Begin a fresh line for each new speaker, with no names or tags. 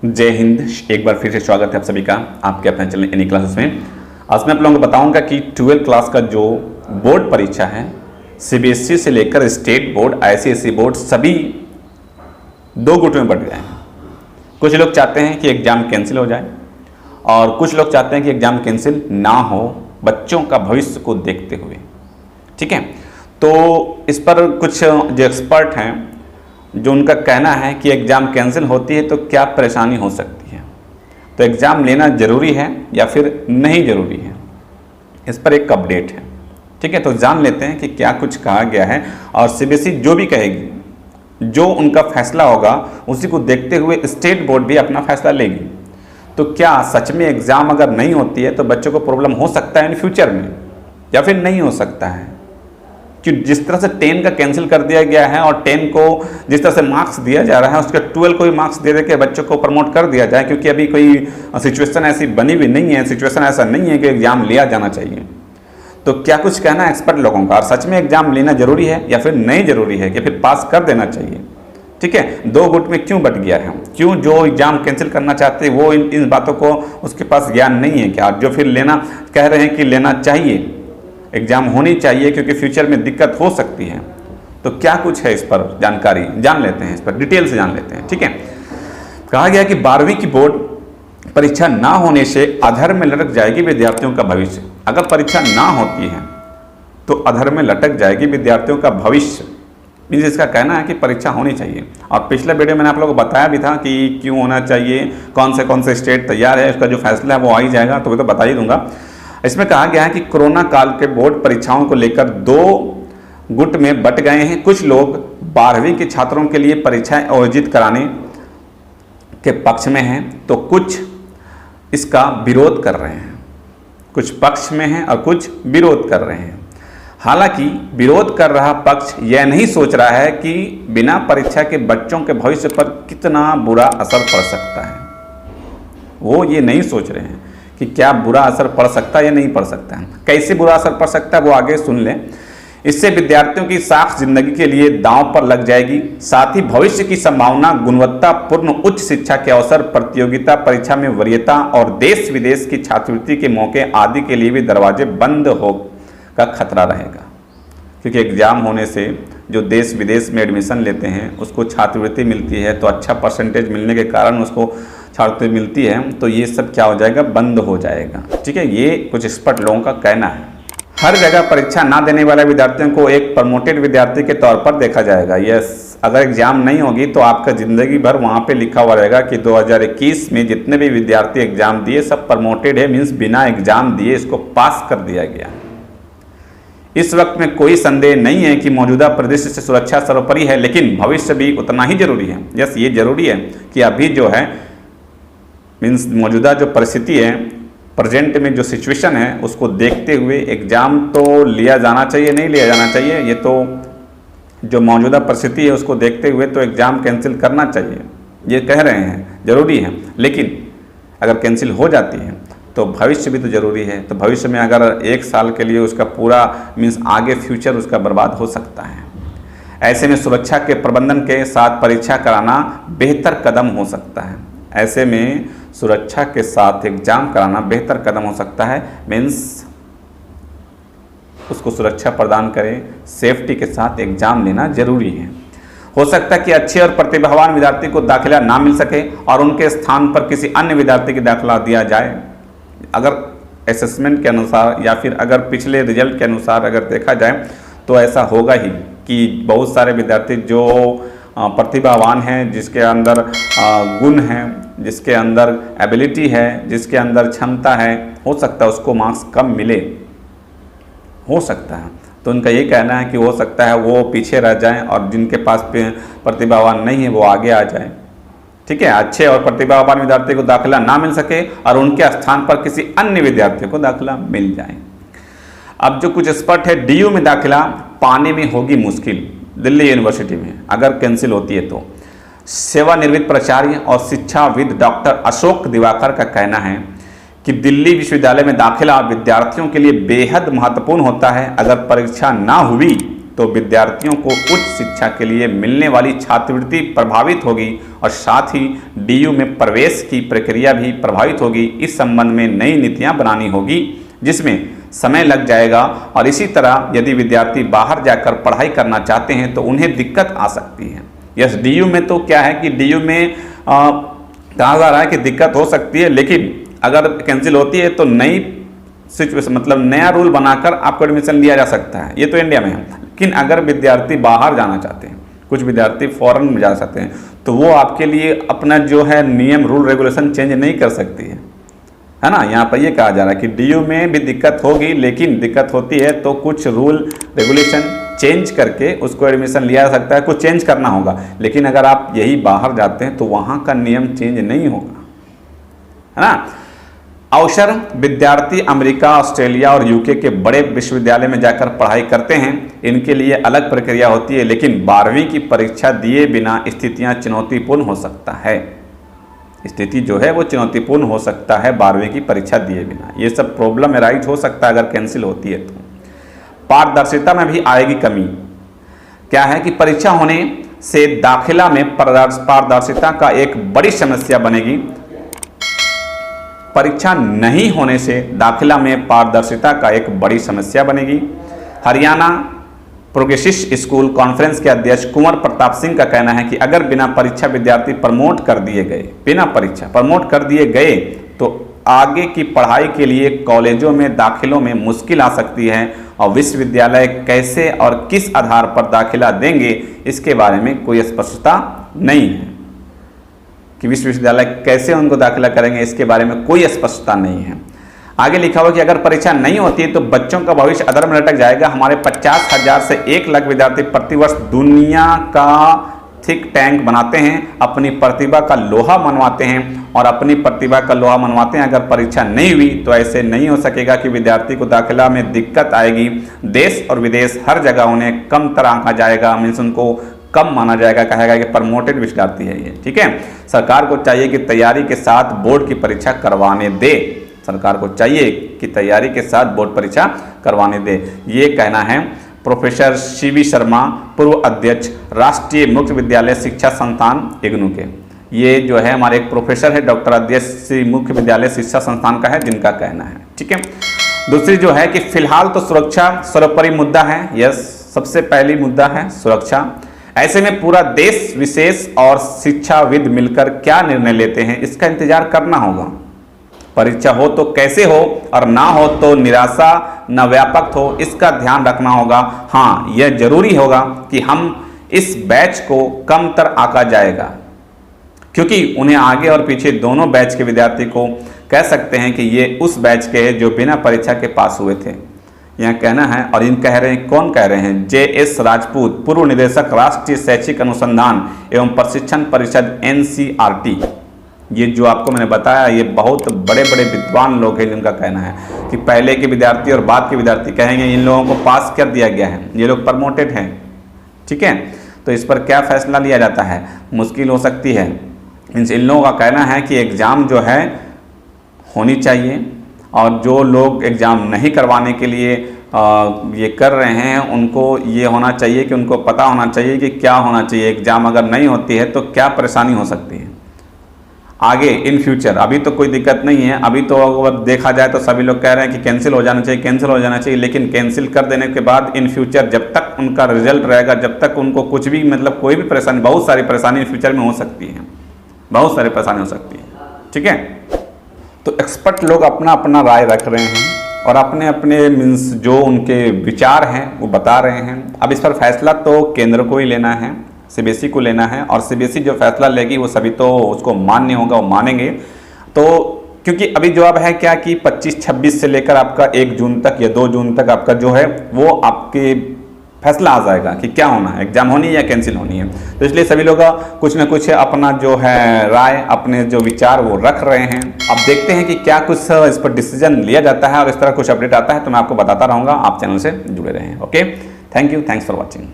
जय हिंद। एक बार फिर से स्वागत है आप सभी का आपके अपने चैनल एनी क्लासेस में। आज मैं आप लोगों को बताऊंगा कि 12th क्लास का जो बोर्ड परीक्षा है सीबीएसई से लेकर स्टेट बोर्ड, आईसीएसई बोर्ड सभी दो गुटों में बट गए हैं। कुछ लोग चाहते हैं कि एग्ज़ाम कैंसिल हो जाए और कुछ लोग चाहते हैं कि एग्ज़ाम कैंसिल ना हो बच्चों का भविष्य को देखते हुए। ठीक है, तो इस पर कुछ जो एक्सपर्ट हैं जो उनका कहना है कि एग्ज़ाम कैंसिल होती है तो क्या परेशानी हो सकती है, तो एग्ज़ाम लेना ज़रूरी है या फिर नहीं ज़रूरी है, इस पर एक अपडेट है। ठीक है, तो जान लेते हैं कि क्या कुछ कहा गया है और सीबीएसई जो भी कहेगी, जो उनका फैसला होगा उसी को देखते हुए स्टेट बोर्ड भी अपना फैसला लेगी। तो क्या सच में एग्ज़ाम अगर नहीं होती है तो बच्चों को प्रॉब्लम हो सकता है इन फ्यूचर में या फिर नहीं हो सकता है? कि जिस तरह से 10 का कैंसिल कर दिया गया है और 10 को जिस तरह से मार्क्स दिया जा रहा है उसके 12 को भी मार्क्स दे के बच्चों को प्रमोट कर दिया जाए, क्योंकि अभी कोई सिचुएशन ऐसी बनी हुई नहीं है, सिचुएशन ऐसा नहीं है कि एग्ज़ाम लिया जाना चाहिए। तो क्या कुछ कहना है एक्सपर्ट लोगों का, और सच में एग्ज़ाम लेना जरूरी है या फिर नहीं जरूरी है, कि फिर पास कर देना चाहिए? ठीक है, दो गुट में क्यों बट गया है, क्यों जो एग्ज़ाम कैंसिल करना चाहते हैं वो इन बातों को उसके पास ज्ञान नहीं है क्या, और जो फिर लेना कह रहे हैं कि लेना चाहिए, एग्ज़ाम होनी चाहिए क्योंकि फ्यूचर में दिक्कत हो सकती है। तो क्या कुछ है इस पर जानकारी जान लेते हैं, इस पर डिटेल से जान लेते हैं। ठीक है, कहा गया कि 12वीं की बोर्ड परीक्षा ना होने से अधर में लटक जाएगी विद्यार्थियों का भविष्य। अगर परीक्षा ना होती है तो अधर में लटक जाएगी विद्यार्थियों का भविष्य। मीन्स इसका कहना है कि परीक्षा होनी चाहिए। और पिछले वीडियो मैंने आप लोगों को बताया भी था कि क्यों होना चाहिए, कौन से स्टेट तैयार है, उसका जो फैसला है वो आ ही जाएगा, तो वो तो बता ही दूंगा। इसमें कहा गया है कि कोरोना काल के बोर्ड परीक्षाओं को लेकर दो गुट में बट गए हैं। कुछ लोग 12वीं के छात्रों के लिए परीक्षाएं आयोजित कराने के पक्ष में हैं तो कुछ इसका विरोध कर रहे हैं। कुछ पक्ष में हैं और कुछ विरोध कर रहे हैं। हालांकि विरोध कर रहा पक्ष यह नहीं सोच रहा है कि बिना परीक्षा के बच्चों के भविष्य पर कितना बुरा असर पड़ सकता है। वो ये नहीं सोच रहे हैं कि क्या बुरा असर पड़ सकता है या नहीं पड़ सकता है, कैसे बुरा असर पड़ सकता है वो आगे सुन लें। इससे विद्यार्थियों की साख जिंदगी के लिए दांव पर लग जाएगी। साथ ही भविष्य की संभावना, गुणवत्तापूर्ण उच्च शिक्षा के अवसर, प्रतियोगिता परीक्षा में वरीयता और देश विदेश की छात्रवृत्ति के मौके आदि के लिए भी दरवाजे बंद हो का खतरा रहेगा। क्योंकि एग्जाम होने से जो देश विदेश में एडमिशन लेते हैं उसको छात्रवृत्ति मिलती है, तो अच्छा परसेंटेज मिलने के कारण उसको छात्रवृत्ति मिलती है, तो ये सब क्या हो जाएगा, बंद हो जाएगा। ठीक है, ये कुछ एक्सपर्ट लोगों का कहना है। हर जगह परीक्षा ना देने वाले विद्यार्थियों को एक प्रमोटेड विद्यार्थी के तौर पर देखा जाएगा। यस, अगर एग्जाम नहीं होगी तो आपका जिंदगी भर वहाँ पे लिखा हुआ रहेगा कि 2021 में जितने भी विद्यार्थी एग्जाम दिए सब प्रमोटेड है, मीन्स बिना एग्जाम दिए इसको पास कर दिया गया। इस वक्त में कोई संदेह नहीं है कि मौजूदा परिदृश्य से सुरक्षा सर्वोपरि है, लेकिन भविष्य भी उतना ही जरूरी है। यस, ये जरूरी है कि अभी जो है मीन्स मौजूदा जो परिस्थिति है, प्रेजेंट में जो सिचुएशन है उसको देखते हुए एग्ज़ाम तो लिया जाना चाहिए, नहीं लिया जाना चाहिए, ये तो जो मौजूदा परिस्थिति है उसको देखते हुए तो एग्ज़ाम कैंसिल करना चाहिए, ये कह रहे हैं जरूरी है। लेकिन अगर कैंसिल हो जाती है तो भविष्य भी तो जरूरी है। तो भविष्य में अगर 1 साल के लिए उसका पूरा मीन्स आगे फ्यूचर उसका बर्बाद हो सकता है। ऐसे में सुरक्षा के प्रबंधन के साथ परीक्षा कराना बेहतर कदम हो सकता है। ऐसे में सुरक्षा के साथ एग्जाम कराना बेहतर कदम हो सकता है, मीन्स उसको सुरक्षा प्रदान करें, सेफ्टी के साथ एग्जाम लेना जरूरी है। हो सकता है कि अच्छे और प्रतिभावान विद्यार्थी को दाखिला ना मिल सके और उनके स्थान पर किसी अन्य विद्यार्थी की दाखिला दिया जाए। अगर असेसमेंट के अनुसार या फिर अगर पिछले रिजल्ट के अनुसार अगर देखा जाए तो ऐसा होगा ही कि बहुत सारे विद्यार्थी जो प्रतिभावान हैं, जिसके अंदर गुण हैं, जिसके अंदर एबिलिटी है, जिसके अंदर क्षमता है, हो सकता है उसको मार्क्स कम मिले, हो सकता है। तो उनका ये कहना है कि हो सकता है वो पीछे रह जाएं और जिनके पास प्रतिभावान नहीं है वो आगे आ जाएं। ठीक है, अच्छे और प्रतिभावान विद्यार्थी को दाखिला ना मिल सके और उनके स्थान पर किसी अन्य विद्यार्थी को दाखिला मिल जाए। अब जो कुछ एक्सपर्ट है, डीयू में दाखिला पाने में होगी मुश्किल दिल्ली यूनिवर्सिटी में अगर कैंसिल होती है तो। सेवानिवृत्त प्राचार्य और शिक्षाविद डॉक्टर अशोक दिवाकर का कहना है कि दिल्ली विश्वविद्यालय में दाखिला विद्यार्थियों के लिए बेहद महत्वपूर्ण होता है। अगर परीक्षा ना हुई तो विद्यार्थियों को उच्च शिक्षा के लिए मिलने वाली छात्रवृत्ति प्रभावित होगी और साथ ही डीयू में प्रवेश की प्रक्रिया भी प्रभावित होगी। इस संबंध में नई नीतियां बनानी होगी जिसमें समय लग जाएगा और इसी तरह यदि विद्यार्थी बाहर जाकर पढ़ाई करना चाहते हैं तो उन्हें दिक्कत आ सकती है। यस, डीयू में तो क्या है कि डीयू में कहा जा रहा है कि दिक्कत हो सकती है, लेकिन अगर कैंसिल होती है तो नई सिचुएशन मतलब नया रूल बनाकर आपको एडमिशन लिया जा सकता है। ये तो इंडिया में है, लेकिन अगर विद्यार्थी बाहर जाना चाहते हैं, कुछ विद्यार्थी फॉरेन में जा सकते हैं, तो वो आपके लिए अपना जो है नियम रूल रेगुलेशन चेंज नहीं कर सकती है ना। यहाँ पर ये कहा जा रहा है कि डीयू में भी दिक्कत होगी, लेकिन दिक्कत होती है तो कुछ रूल रेगुलेशन चेंज करके उसको एडमिशन लिया जा सकता है, कुछ चेंज करना होगा। लेकिन अगर आप यही बाहर जाते हैं तो वहाँ का नियम चेंज नहीं होगा, है ना। अवसर विद्यार्थी अमेरिका, ऑस्ट्रेलिया और यूके के बड़े विश्वविद्यालय में जाकर पढ़ाई करते हैं, इनके लिए अलग प्रक्रिया होती है, लेकिन 12वीं की परीक्षा दिए बिना स्थितियां चुनौतीपूर्ण हो सकता है। स्थिति जो है वो चुनौतीपूर्ण हो सकता है 12वीं की परीक्षा दिए बिना। ये सब प्रॉब्लम राइज हो सकता है अगर कैंसिल होती है तो। पारदर्शिता में भी आएगी कमी। क्या है कि परीक्षा होने से दाखिला में पारदर्शिता का एक बड़ी समस्या बनेगी। परीक्षा नहीं होने से दाखिला में पारदर्शिता का एक बड़ी समस्या बनेगी। हरियाणा प्रोग्रेसिव स्कूल कॉन्फ्रेंस के अध्यक्ष कुंवर प्रताप सिंह का कहना है कि अगर बिना परीक्षा विद्यार्थी प्रमोट कर दिए गए, बिना परीक्षा प्रमोट कर दिए गए तो आगे की पढ़ाई के लिए कॉलेजों में दाखिलों में मुश्किल आ सकती है और विश्वविद्यालय कैसे और किस आधार पर दाखिला देंगे इसके बारे में कोई स्पष्टता नहीं है कि विश्वविद्यालय कैसे उनको दाखिला करेंगे, इसके बारे में कोई स्पष्टता नहीं है। आगे लिखा हुआ कि अगर परीक्षा नहीं होती है तो बच्चों का भविष्य अधर में लटक जाएगा। हमारे 50,000 से 1 लाख विद्यार्थी प्रतिवर्ष दुनिया का थिंक टैंक बनाते हैं, अपनी प्रतिभा का लोहा मनवाते हैं और अपनी प्रतिभा का लोहा मनवाते हैं। अगर परीक्षा नहीं हुई तो ऐसे नहीं हो सकेगा कि विद्यार्थी को दाखिला में दिक्कत आएगी। देश और विदेश हर जगह उन्हें कम तरह आंका जाएगा, मीन्स उनको कम माना जाएगा, कहेगा कि प्रमोटेड विद्यार्थी है ये, ठीक है। सरकार को चाहिए कि तैयारी के साथ बोर्ड की परीक्षा करवाने दे। सरकार को चाहिए कि तैयारी के साथ बोर्ड परीक्षा करवाने दे। ये कहना है प्रोफेसर सीवी शर्मा, पूर्व अध्यक्ष राष्ट्रीय मुक्त विद्यालय शिक्षा संस्थान इग्नू के। ये जो है हमारे एक प्रोफेसर है, डॉक्टर अध्यक्ष मुख्य विद्यालय शिक्षा संस्थान का है, जिनका कहना है, ठीक है। दूसरी जो है कि फिलहाल तो सुरक्षा सर्वोपरि मुद्दा है। यस, सबसे पहली मुद्दा है सुरक्षा। ऐसे में पूरा देश विशेष और शिक्षाविद मिलकर क्या निर्णय लेते हैं इसका इंतजार करना होगा। परीक्षा हो तो कैसे हो और ना हो तो निराशा न व्यापक हो, इसका ध्यान रखना होगा। हाँ, यह जरूरी होगा कि हम इस बैच को कम तर आंका जाएगा, क्योंकि उन्हें आगे और पीछे दोनों बैच के विद्यार्थी को कह सकते हैं कि ये उस बैच के हैं जो बिना परीक्षा के पास हुए थे। यहाँ कहना है, और इन कह रहे हैं, कौन कह रहे हैं? JS राजपूत, पूर्व निदेशक राष्ट्रीय शैक्षिक अनुसंधान एवं प्रशिक्षण परिषद NCERT। ये जो आपको मैंने बताया, ये बहुत बड़े बड़े विद्वान लोग हैं जिनका कहना है कि पहले के विद्यार्थी और बाद के विद्यार्थी कहेंगे इन लोगों को पास कर दिया गया है, ये लोग प्रमोटेड हैं, ठीक है। तो इस पर क्या फैसला लिया जाता है, मुश्किल हो सकती है। इन लोगों का कहना है कि एग्ज़ाम जो है होनी चाहिए और जो लोग एग्ज़ाम नहीं करवाने के लिए ये कर रहे हैं उनको ये होना चाहिए कि उनको पता होना चाहिए कि क्या होना चाहिए। एग्ज़ाम अगर नहीं होती है तो क्या परेशानी हो सकती है आगे इन फ्यूचर। अभी तो कोई दिक्कत नहीं है, अभी तो अगर देखा जाए तो सभी लोग कह रहे हैं कि कैंसिल हो जाना चाहिए, कैंसिल हो जाना चाहिए, लेकिन कैंसिल कर देने के बाद इन फ्यूचर जब तक उनका रिजल्ट रहेगा, जब तक उनको कुछ भी मतलब कोई भी परेशानी, बहुत सारी परेशानी इन फ्यूचर में हो सकती है, बहुत सारी परेशानी हो सकती है, ठीक है। तो एक्सपर्ट लोग अपना अपना राय रख रहे हैं और अपने अपने मीन्स जो उनके विचार हैं वो बता रहे हैं। अब इस पर फैसला तो केंद्र को ही लेना है, CBSE को लेना है, और CBSE जो फैसला लेगी वो सभी तो उसको मान्य होगा, वो मानेंगे। तो क्योंकि अभी जो अब है क्या कि 25-26 से लेकर आपका 1 जून तक या 2 जून तक आपका जो है वो आपके फैसला आ जाएगा कि क्या होना है, एग्जाम होनी है या कैंसिल होनी है। तो इसलिए सभी लोग कुछ ना कुछ अपना जो है राय, अपने जो विचार वो रख रहे हैं। अब देखते हैं कि क्या कुछ इस पर डिसीजन लिया जाता है और इस तरह कुछ अपडेट आता है तो मैं आपको बताता रहूँगा। आप चैनल से जुड़े रहें। Okay, thank you, thanks for watching.